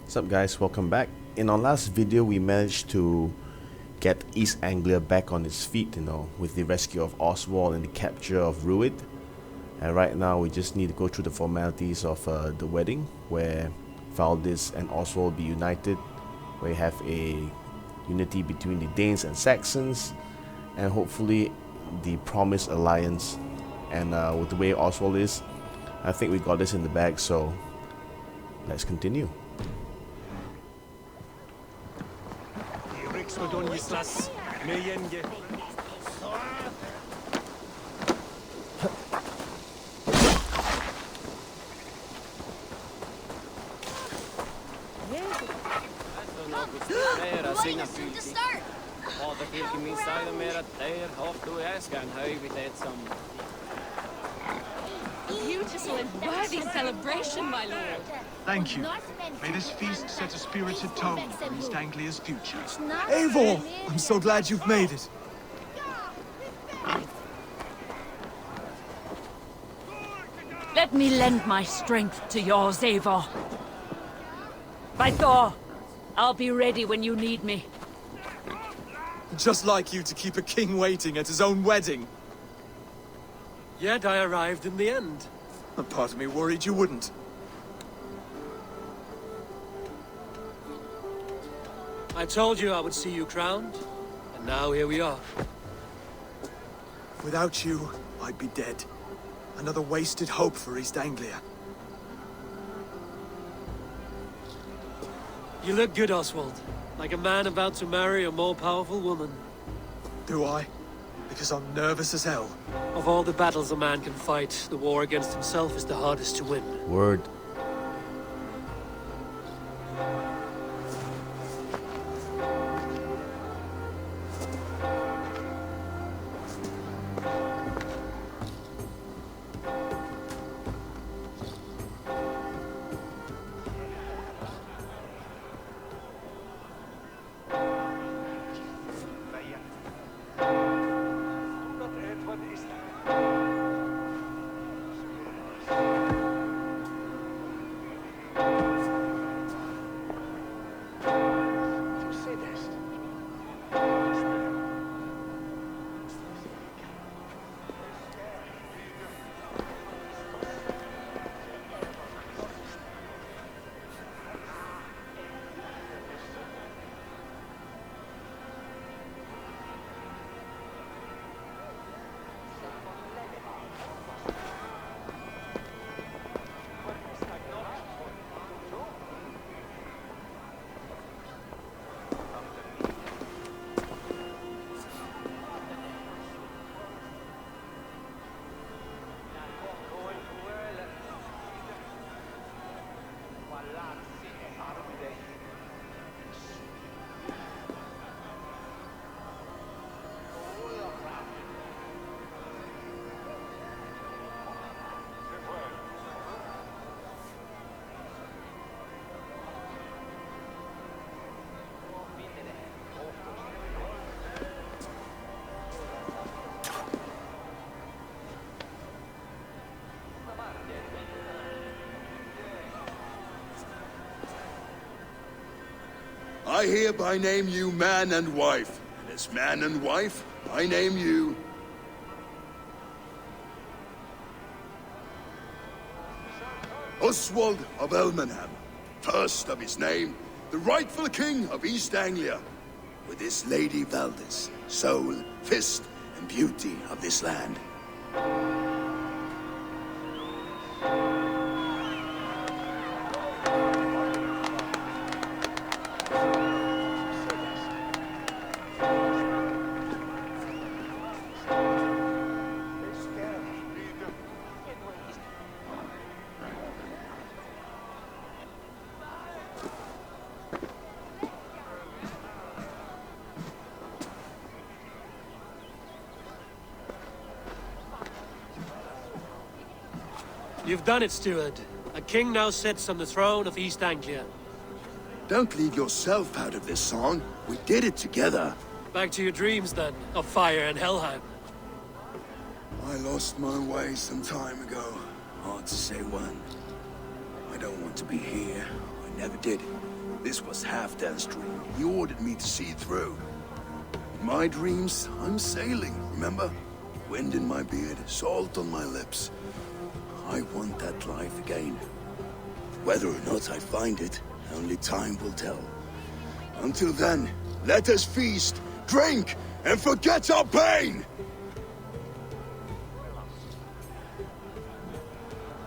What's up guys, welcome back. In our last video we managed to get East Anglia back on its feet, with the rescue of Oswald and the capture of Ruid. And right now we just need to go through the formalities of the wedding, where Valdis and Oswald will be united, where you have a unity between the Danes and Saxons, and hopefully the promised alliance. And with the way Oswald is, I think we got this in the bag, so let's continue. Beautiful and worthy celebration, my lord. Thank you. May this feast set a spirited tone for East Anglia's future. Eivor! I'm so glad you've made it. Let me lend my strength to yours, Eivor. By Thor, I'll be ready when you need me. Just like you to keep a king waiting at his own wedding. Yet I arrived in the end. A part of me worried you wouldn't. I told you I would see you crowned, and now here we are. Without you, I'd be dead. Another wasted hope for East Anglia. You look good, Oswald. Like a man about to marry a more powerful woman. Do I? Because I'm nervous as hell. Of all the battles a man can fight, the war against himself is the hardest to win. Word. I hereby name you man and wife, and as man and wife, I name you... Oswald of Elmenham, first of his name, the rightful king of East Anglia, with this Lady Valdis, soul, fist, and beauty of this land. You've done it, steward. A king now sits on the throne of East Anglia. Don't leave yourself out of this song. We did it together. Back to your dreams, then, of fire and Helheim. I lost my way some time ago. Hard to say when. I don't want to be here. I never did. This was Halfdan's dream. He ordered me to see through. In my dreams, I'm sailing, remember? Wind in my beard, salt on my lips. I want that life again. Whether or not I find it, only time will tell. Until then, let us feast, drink, and forget our pain!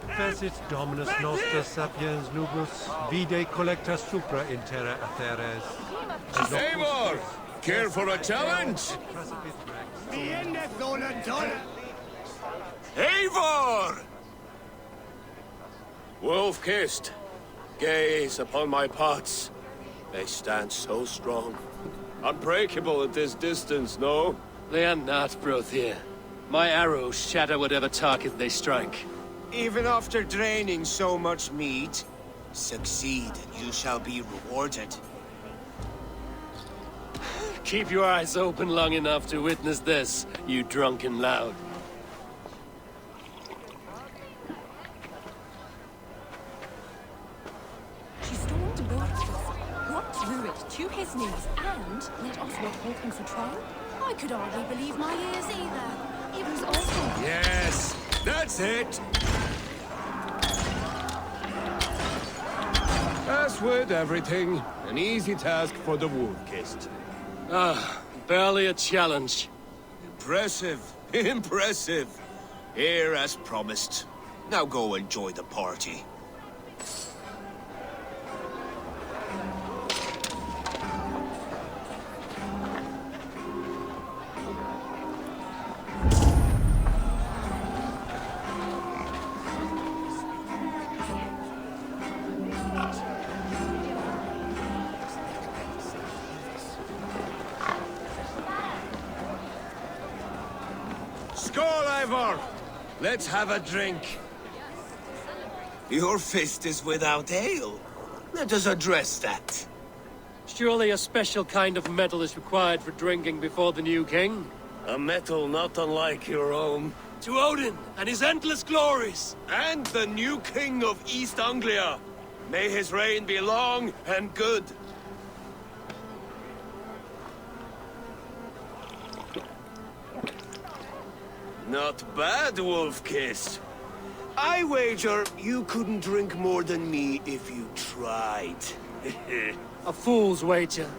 Fecit Dominus Noster Sapiens Nubus, vide collecta supra in terra atheres. Eivor! Care for a challenge? Eivor! Wolf-kissed, gaze upon my pots. They stand so strong. Unbreakable at this distance, no? They are not, Brothier. My arrows shatter whatever target they strike. Even after draining so much meat, succeed and you shall be rewarded. Keep your eyes open long enough to witness this, you drunken lout. She stormed Borgstress, got through it to his knees, and let Oswald hold him for trial? I could hardly believe my ears either. It was Oswald. Yes, that's it! As with everything, an easy task for the wolf-kissed. Barely a challenge. Impressive, impressive. Here as promised. Now go enjoy the party. Skål, Eivor! Let's have a drink. Your fist is without ale. Let us address that. Surely a special kind of metal is required for drinking before the new king? A metal not unlike your own. To Odin and his endless glories! And the new king of East Anglia. May his reign be long and good. Not bad, Wolf-kissed. I wager you couldn't drink more than me if you tried. A fool's wager.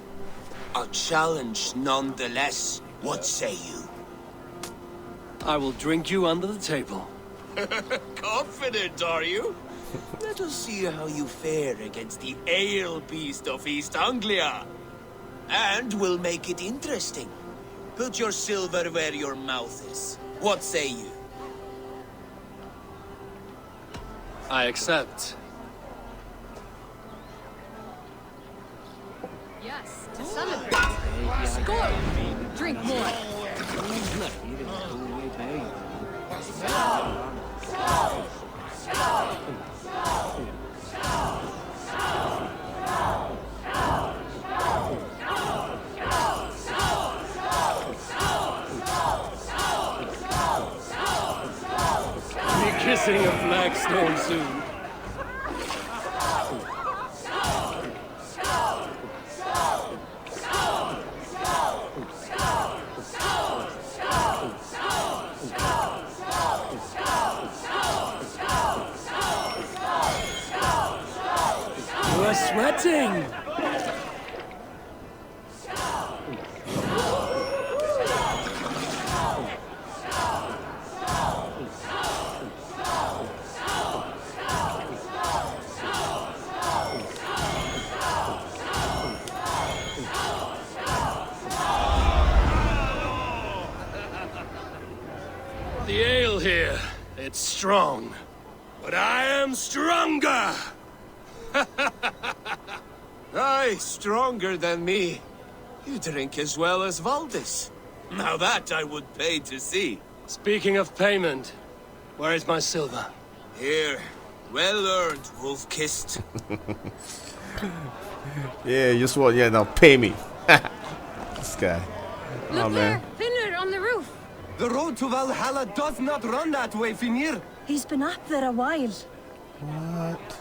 A challenge nonetheless. What say you? I will drink you under the table. Confident, are you? Let us see how you fare against the ale beast of East Anglia. And we'll make it interesting. Put your silver where your mouth is. What say you? I accept. Yes, to celebrate. Score! Drink more. Kissing a flagstone soon. You are sweating! The ale here, it's strong. But I am stronger! Aye, stronger than me. You drink as well as Valdis. Now that I would pay to see. Speaking of payment, where is my silver? Here, well earned, wolf-kissed. Yeah, you swore. Yeah, now pay me. This guy. Oh Look man. there, Finner on the roof. The road to Valhalla does not run that way, Finir. He's been up there a while. What?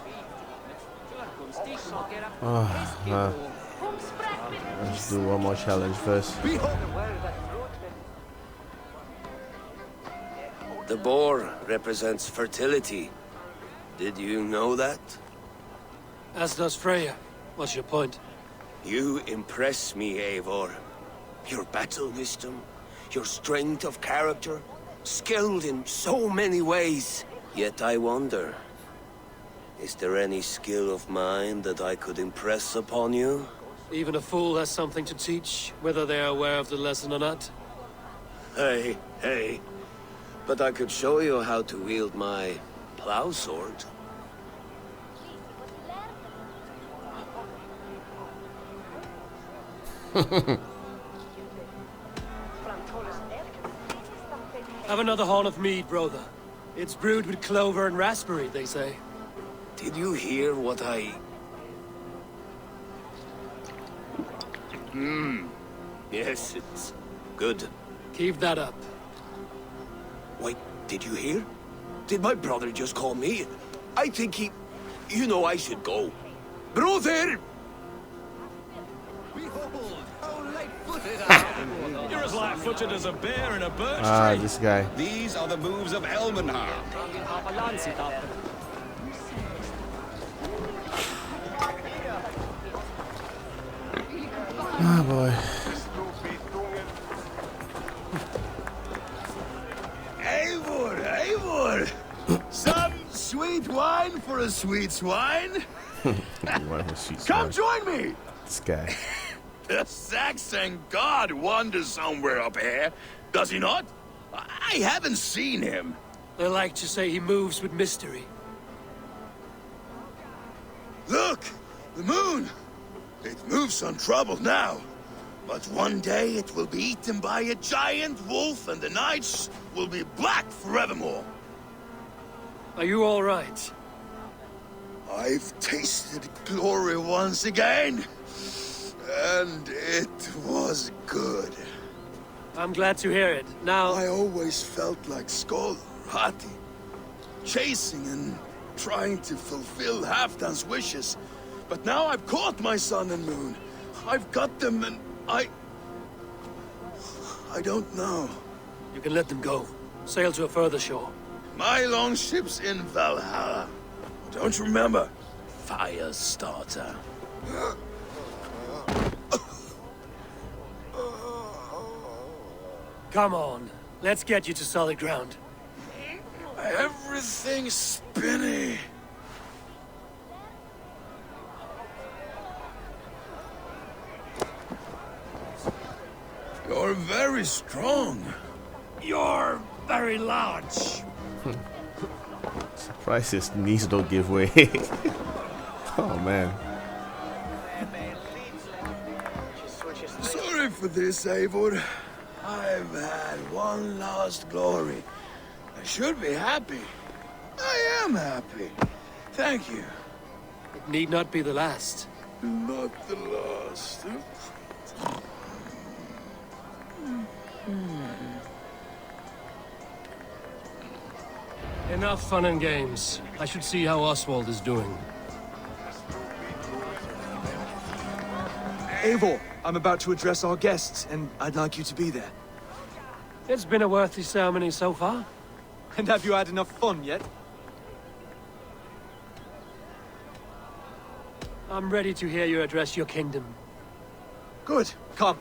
Let's do one more challenge first. The boar represents fertility. Did you know that? As does Freya. What's your point? You impress me, Eivor. Your battle wisdom, your strength of character, skilled in so many ways. Yet I wonder, is there any skill of mine that I could impress upon you? Even a fool has something to teach, whether they are aware of the lesson or not. Hey. But I could show you how to wield my plow sword. Have another horn of mead, brother. It's brewed with clover and raspberry, they say. Did you hear what I... Yes, it's good. Keep that up. Wait, did you hear? Did my brother just call me? I think he... You know I should go. Brother! Behold, how light-footed I am. You're as light-footed as a bear in a birch tree. This guy. These are the moves of Elmenham. Oh boy. Eivor! Some sweet wine for a sweet swine? Come join me! This guy. The Saxon god wanders somewhere up here, does he not? I haven't seen him. They like to say he moves with mystery. Look! The moon! It moves untroubled now. But one day it will be eaten by a giant wolf and the nights will be black forevermore. Are you all right? I've tasted glory once again. And it was good. I'm glad to hear it. Now... I always felt like Skoll, Hati, chasing and trying to fulfill Halfdan's wishes. But now I've caught my sun and moon. I've got them and I don't know. You can let them go. Sail to a further shore. My longship's in Valhalla. Don't you remember? Fire starter. Come on. Let's get you to solid ground. Everything's spinny. You're very strong. You're very large. Surprised his knees don't give way. Oh man. Sorry for this, Eivor. I've had one last glory. I should be happy. I am happy. Thank you. It need not be the last. Not the last. Enough fun and games. I should see how Oswald is doing. Eivor, I'm about to address our guests, and I'd like you to be there. It's been a worthy ceremony so far. And have you had enough fun yet? I'm ready to hear you address your kingdom. Good. Come.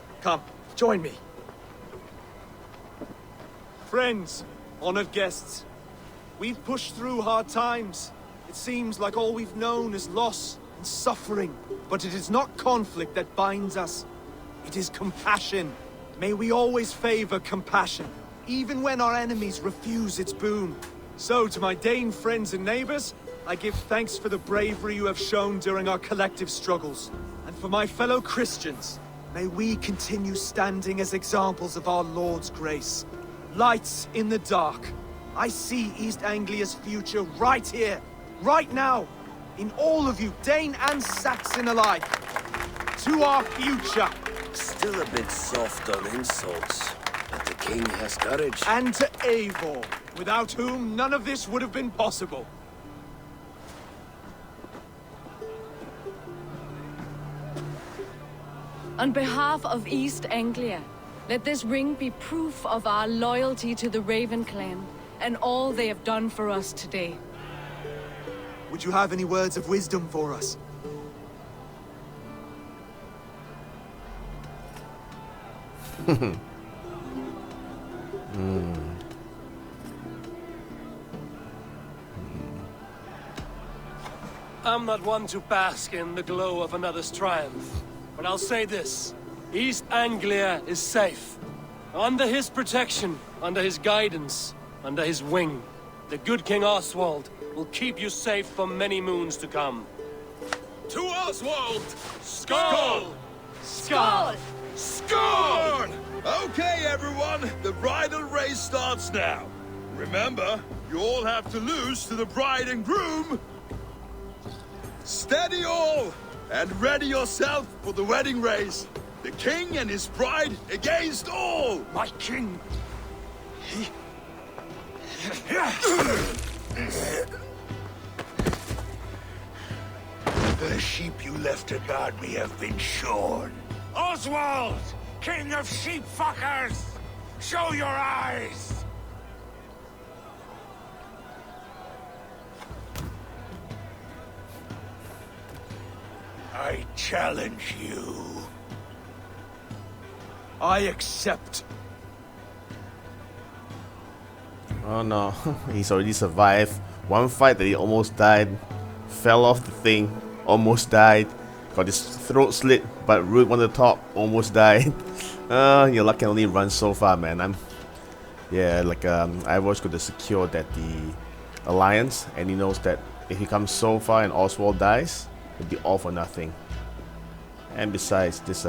Join me. Friends, honored guests, we've pushed through hard times. It seems like all we've known is loss and suffering. But it is not conflict that binds us. It is compassion. May we always favor compassion, even when our enemies refuse its boon. So, to my Dane friends and neighbors, I give thanks for the bravery you have shown during our collective struggles. And for my fellow Christians, may we continue standing as examples of our Lord's grace. Lights in the dark. I see East Anglia's future right here, right now, in all of you, Dane and Saxon alike. To our future. Still a bit soft on insults, but the king has courage. And to Eivor, without whom none of this would have been possible. On behalf of East Anglia, let this ring be proof of our loyalty to the Raven clan and all they have done for us today. Would you have any words of wisdom for us? I'm not one to bask in the glow of another's triumph, but I'll say this. East Anglia is safe. Under his protection, under his guidance, under his wing, the good King Oswald will keep you safe for many moons to come. To Oswald! Skull! Skull! Scorn! Okay, everyone, the bridal race starts now. Remember, you all have to lose to the bride and groom. Steady all, and ready yourself for the wedding race. The king and his bride against all! My king! The sheep you left to guard me have been shorn. Oswald! King of sheep fuckers! Show your eyes! I challenge you. I accept. Oh no, he's already survived one fight that he almost died, fell off the thing, almost died, got his throat slit, but Root on the top almost died. Your luck can only run so far, man. Ivor's going to secure that the alliance, and he knows that if he comes so far and Oswald dies, it'll be all for nothing. And besides, this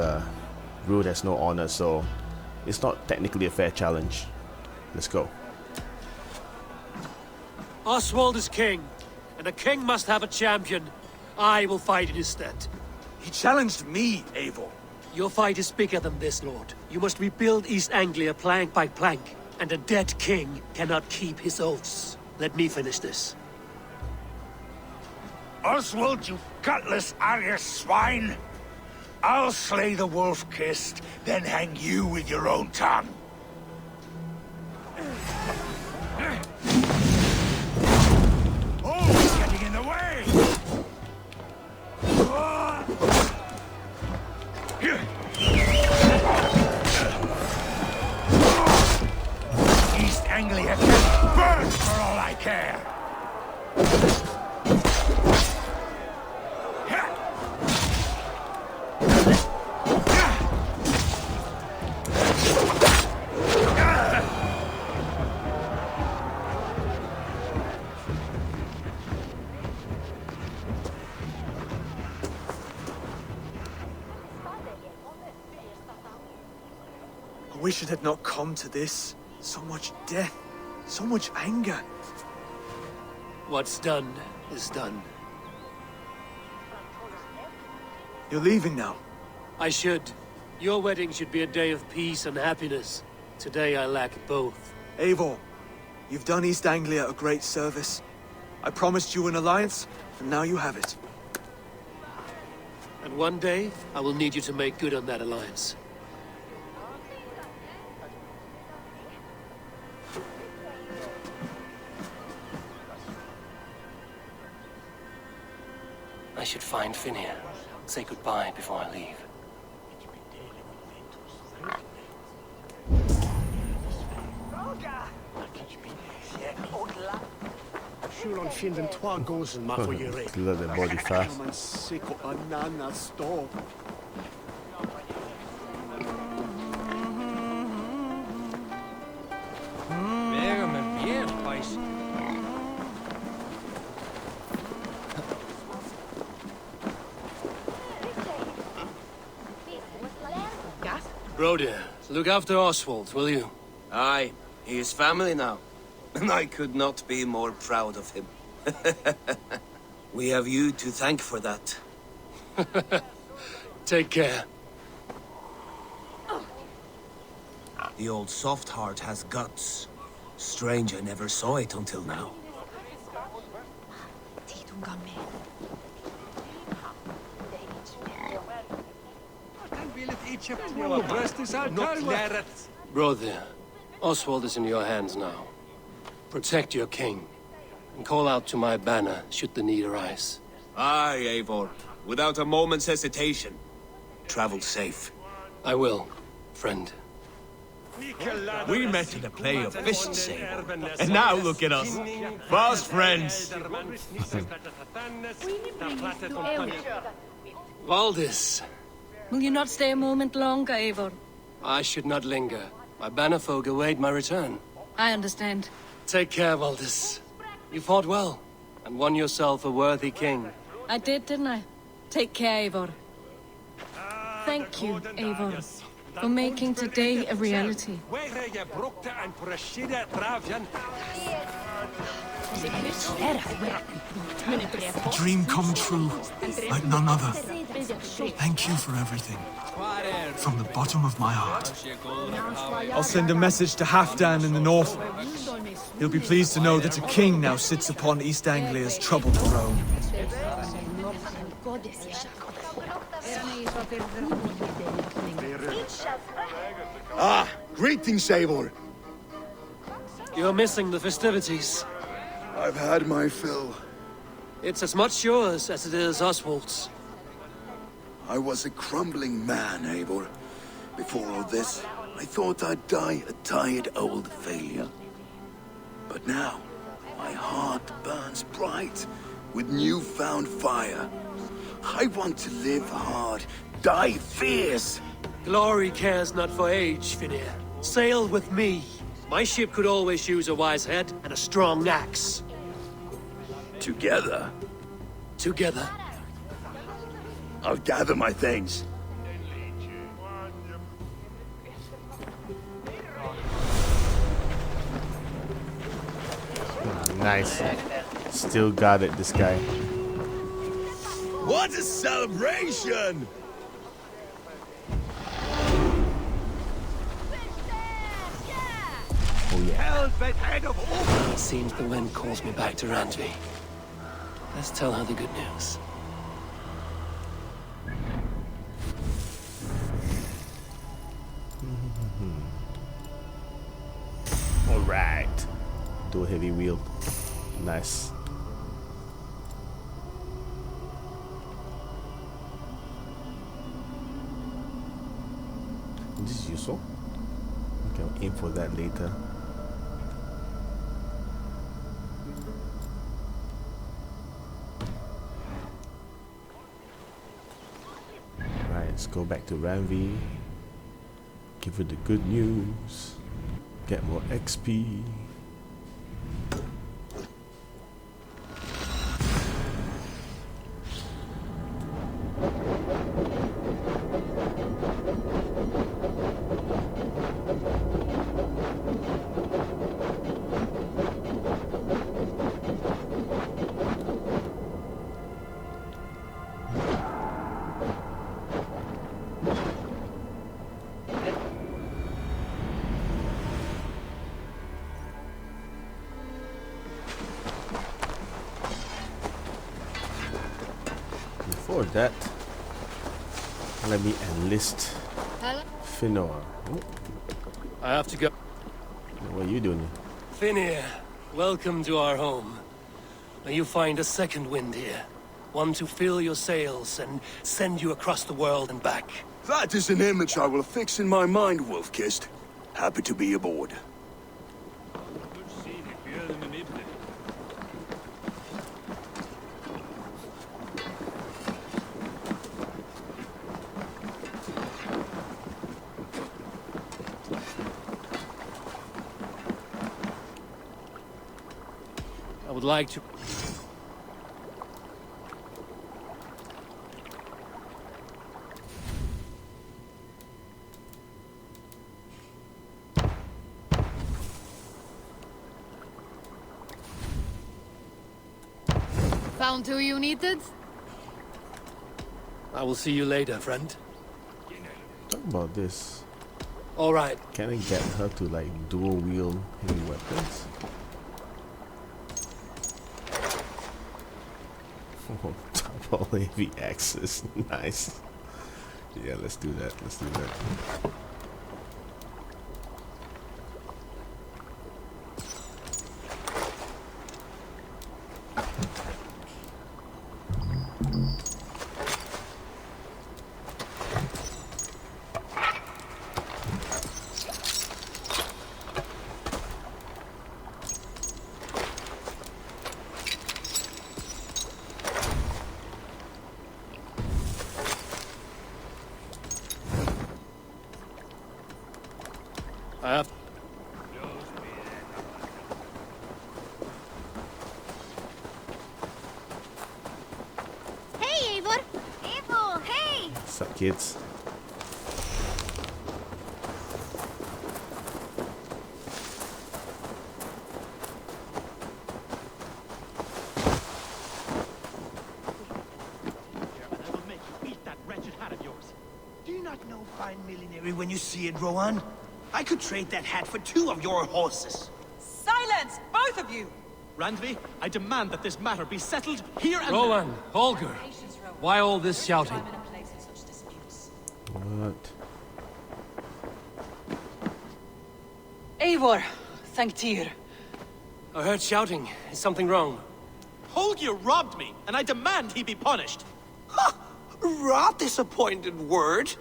Root has no honor, so it's not technically a fair challenge. Let's go. Oswald is king, and a king must have a champion. I will fight in his stead. He challenged me, Eivor. Your fight is bigger than this, Lord. You must rebuild East Anglia plank by plank, and a dead king cannot keep his oaths. Let me finish this. Oswald, you gutless Arya swine! I'll slay the wolf-kissed, then hang you with your own tongue. Oh, he's getting in the way! East Anglia can burn for all I care! I wish it had not come to this. So much death, so much anger. What's done is done. You're leaving now. I should. Your wedding should be a day of peace and happiness. Today I lack both. Eivor, you've done East Anglia a great service. I promised you an alliance, and now you have it. And one day, I will need you to make good on that alliance. I should find Finir. Say goodbye before I leave. Sure on finden twa gozen ma for your rate. Let the body fast. I'm sick of banana store. Pégame bien, país. Broder, look after Oswald, will you? Aye, he is family now. And I could not be more proud of him. We have you to thank for that. Take care. The old soft heart has guts. Strange I never saw it until now. Brother, Oswald is in your hands now. Protect your king, and call out to my banner should the need arise. Aye, Eivor. Without a moment's hesitation. Travel safe. I will, friend. We met in a play of fists, Eivor. And now look at us. Fast friends. Valdis, Will you not stay a moment longer, Eivor? I should not linger. My banner folk await my return. I understand. Take care, Valdis. You fought well, and won yourself a worthy king. I did, didn't I? Take care, Eivor. Thank you, Eivor, for making today a reality. A dream come true, like none other. Thank you for everything. From the bottom of my heart. I'll send a message to Halfdan in the north. He'll be pleased to know that a king now sits upon East Anglia's troubled throne. Ah, greetings, Eivor. You're missing the festivities. I've had my fill. It's as much yours as it is Oswald's. I was a crumbling man, Eivor. Before all this, I thought I'd die a tired old failure. But now, my heart burns bright with newfound fire. I want to live hard, die fierce. Glory cares not for age, Finir. Sail with me. My ship could always use a wise head and a strong axe. Together? Together. I'll gather my things. Nice. Still got it, this guy. What a celebration! Oh yeah. It seems the wind calls me back to Randvi. Let's tell her the good news. Alright. Do a heavy wheel. Nice. This is useful. Okay, I'll aim for that later. Right, let's go back to Ranvi. Give her the good news. Get more XP. Before that, let me enlist Finor. Oh, I have to go. what are you doing? Finir, welcome to our home. May you find a second wind here. One to fill your sails and send you across the world and back. That is an image I will fix in my mind, Wolf-Kissed. Happy to be aboard. I would like to... Found who you needed? I will see you later, friend. Talk about this. All right. Can I get her to like dual wield heavy weapons? Oh, double heavy axes. Nice. Yeah, let's do that. Let's do that. Hey, Eivor! Eivor, hey! What's up, kids? Do you not know fine millinery when you see it, Rohan? I could trade that hat for 2 of your horses. Silence, both of you! Randvi, I demand that this matter be settled here and Rowan, Holger, why all this shouting? What? Eivor, thank Tyr. I heard shouting. Is something wrong? Holger robbed me, and I demand he be punished. Rot disappointed word.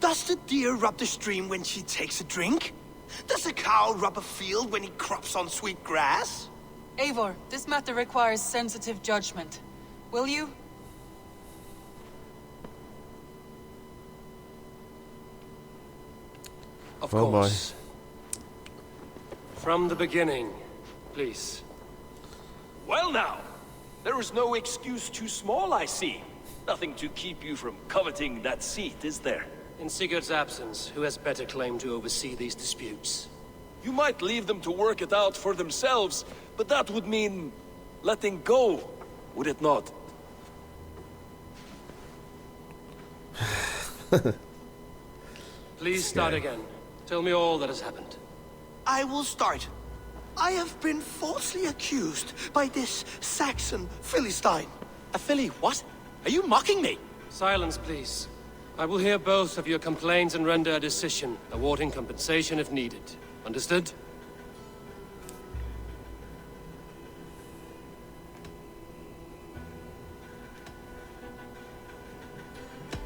Does the deer rub the stream when she takes a drink? Does a cow rub a field when he crops on sweet grass? Eivor, this matter requires sensitive judgment. Will you? Of Oh, boy. course. From the beginning, please. Well now, there is no excuse too small, I see. Nothing to keep you from coveting that seat, is there? In Sigurd's absence, who has better claim to oversee these disputes? You might leave them to work it out for themselves, but that would mean letting go, would it not? Please start again. Tell me all that has happened. I will start. I have been falsely accused by this Saxon Philistine. A Philly what? Are you mocking me? Silence, please. I will hear both of your complaints and render a decision, awarding compensation if needed. Understood?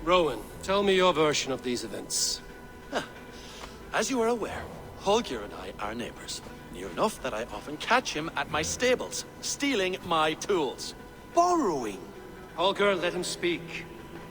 Rowan, tell me your version of these events. As you are aware, Holger and I are neighbors. Near enough that I often catch him at my stables, stealing my tools. Borrowing. Holger, let him speak.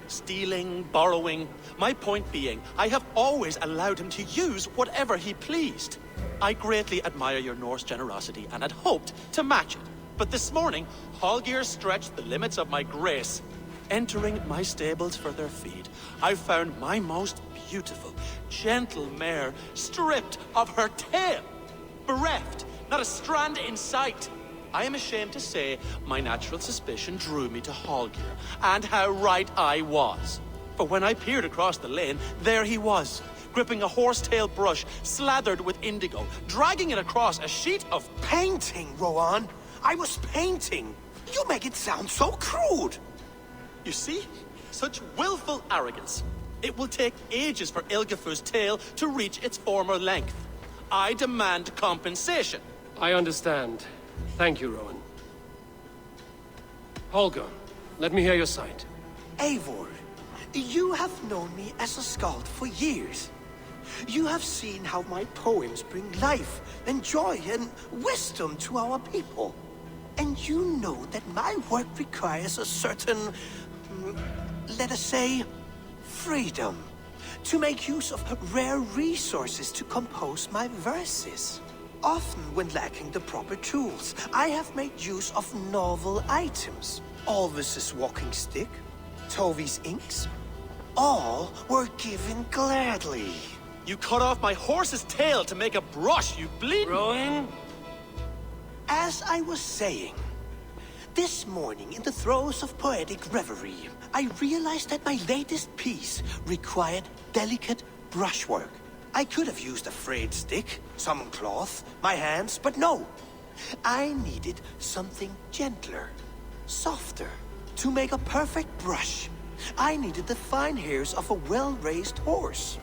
Stealing, borrowing. My point being, I have always allowed him to use whatever he pleased. I greatly admire your Norse generosity and had hoped to match it. But this morning, Holger stretched the limits of my grace. Entering my stables for their feed, I found my most beautiful, gentle mare stripped of her tail. Bereft, not a strand in sight. I am ashamed to say my natural suspicion drew me to Holger, and how right I was. For when I peered across the lane, there he was, gripping a horsetail brush slathered with indigo, dragging it across a sheet of painting, Rohan. I was painting. You make it sound so crude. You see? Such willful arrogance. It will take ages for Ilgefu's tail to reach its former length. I demand compensation. I understand. Thank you, Rowan. Holger, let me hear your side. Eivor, you have known me as a skald for years. You have seen how my poems bring life and joy and wisdom to our people. And you know that my work requires a certain, let us say, freedom to make use of rare resources to compose my verses. Often when lacking the proper tools, I have made use of novel items. Alvis's walking stick, Tovi's inks, all were given gladly. You cut off my horse's tail to make a brush, you bleed. Rowan? As I was saying, this morning in the throes of poetic reverie, I realized that my latest piece required delicate brushwork. I could have used a frayed stick, some cloth, my hands, but no. I needed something gentler, softer, to make a perfect brush. I needed the fine hairs of a well-raised horse.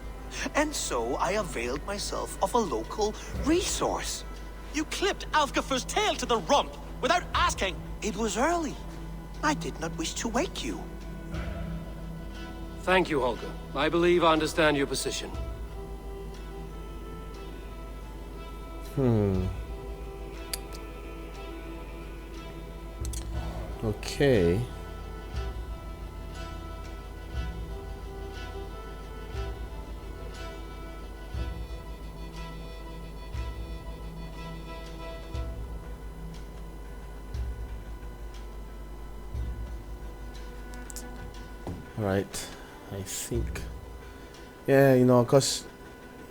And so I availed myself of a local resource. You clipped Alfgafu's tail to the rump without asking. It was early. I did not wish to wake you. Thank you, Holger. I believe I understand your position. Okay. Right, I think. Yeah, you know, because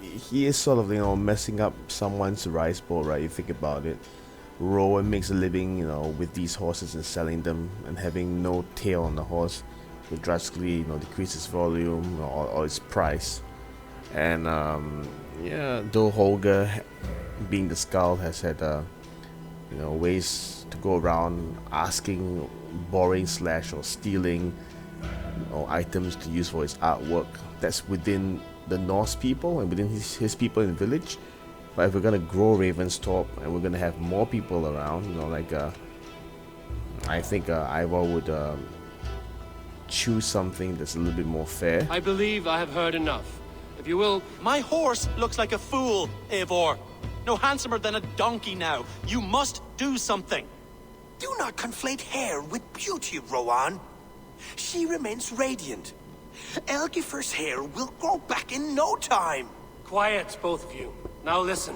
he is sort of, you know, messing up someone's rice bowl, right? You think about it. Rowan makes a living, you know, with these horses and selling them, and having no tail on the horse will drastically, you know, decrease its volume or its price. And yeah, though Holger, being the skull, has had you know, ways to go around asking, borrowing slash or stealing, you know, items to use for his artwork. That's within the Norse people and within his people in the village. But if we're gonna grow Ravenstorp and we're gonna have more people around, you know, like I think Ivor would choose something that's a little bit more fair. I believe I have heard enough. If you will... My horse looks like a fool, Eivor. No handsomer than a donkey now. You must do something. Do not conflate hair with beauty, Rowan. She remains radiant. Elgifer's hair will grow back in no time. Quiet, both of you. Now listen.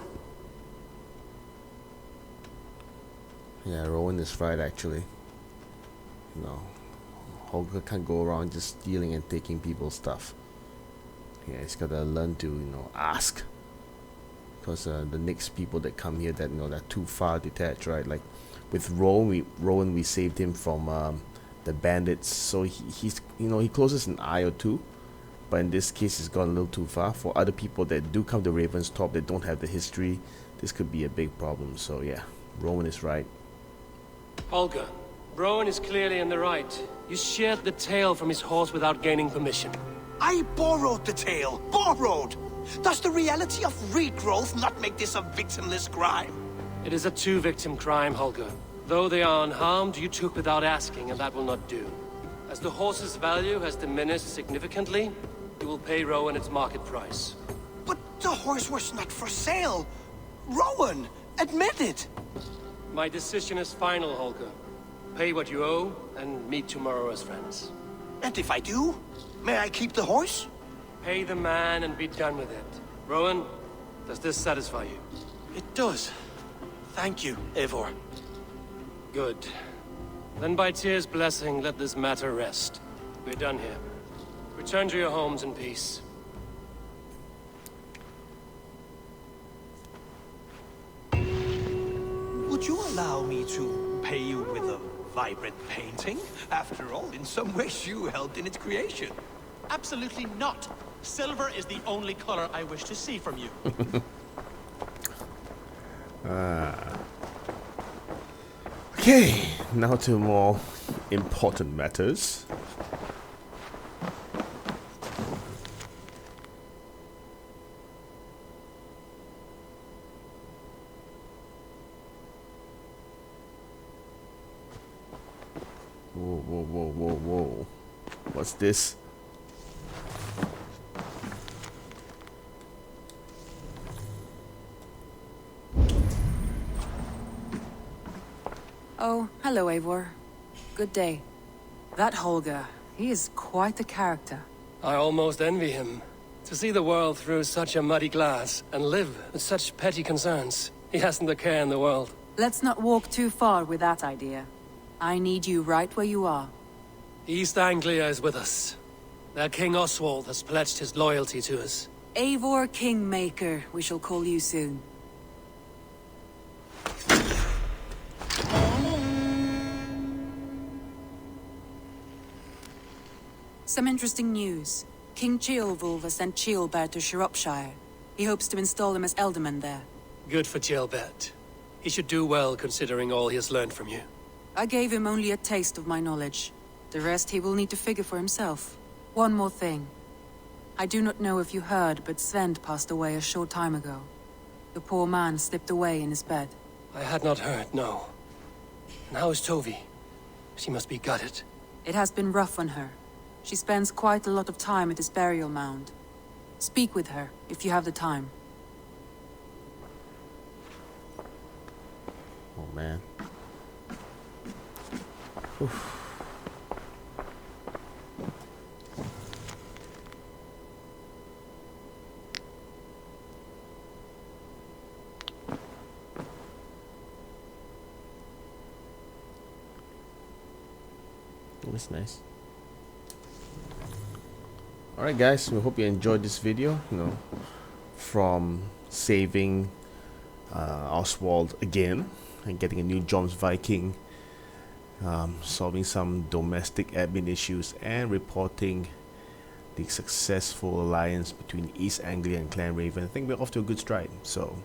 Yeah, Rowan is right, actually. You know, Holger can't go around just stealing and taking people's stuff. Yeah, he's gotta learn to, you know, ask. Because the next people that come here, that, you know, they're too far detached, right? Like with Rowan, we saved him from the bandits, so he's, you know, he closes an eye or two. But in this case, it's gone a little too far. For other people that do come to Ravenstorp that don't have the history, this could be a big problem. So yeah, Rowan is right. Holger, Rowan is clearly in the right. You sheared the tail from his horse without gaining permission. I borrowed the tail. Borrowed! Does the reality of regrowth not make this a victimless crime? It is a two-victim crime, Holger. Though they are unharmed, you took without asking, and that will not do. As the horse's value has diminished significantly, you will pay Rowan its market price. But the horse was not for sale. Rowan, admit it. My decision is final, Holger. Pay what you owe, and meet tomorrow as friends. And if I do, may I keep the horse? Pay the man and be done with it. Rowan, does this satisfy you? It does. Thank you, Eivor. Good. Then by Tyr's blessing, let this matter rest. We're done here. Return to your homes in peace. Would you allow me to pay you with a vibrant painting? After all, in some ways you helped in its creation. Absolutely not. Silver is the only color I wish to see from you. Okay, now to more important matters. Whoa, whoa, whoa, whoa, whoa. What's this? Oh, hello, Eivor. Good day. That Holger, he is quite the character. I almost envy him. To see the world through such a muddy glass, and live with such petty concerns. He hasn't a care in the world. Let's not walk too far with that idea. I need you right where you are. East Anglia is with us. Their King Oswald has pledged his loyalty to us. Eivor Kingmaker, we shall call you soon. Some interesting news. King Ceolbert has sent Ceolbert to Shropshire. He hopes to install him as Alderman there. Good for Ceolbert. He should do well considering all he has learned from you. I gave him only a taste of my knowledge. The rest he will need to figure for himself. One more thing. I do not know if you heard, but Sven passed away a short time ago. The poor man slipped away in his bed. I had not heard, no. And how is Tovi? She must be gutted. It has been rough on her. She spends quite a lot of time at his burial mound. Speak with her, if you have the time. Oh man. Oof. That's nice. Alright guys, we hope you enjoyed this video, from saving Oswald again and getting a new Joms Viking, solving some domestic admin issues, and reporting the successful alliance between East Anglia and Clan Raven. I think we're off to a good stride, so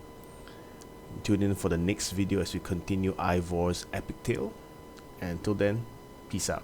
tune in for the next video as we continue Ivor's epic tale, and until then, peace out.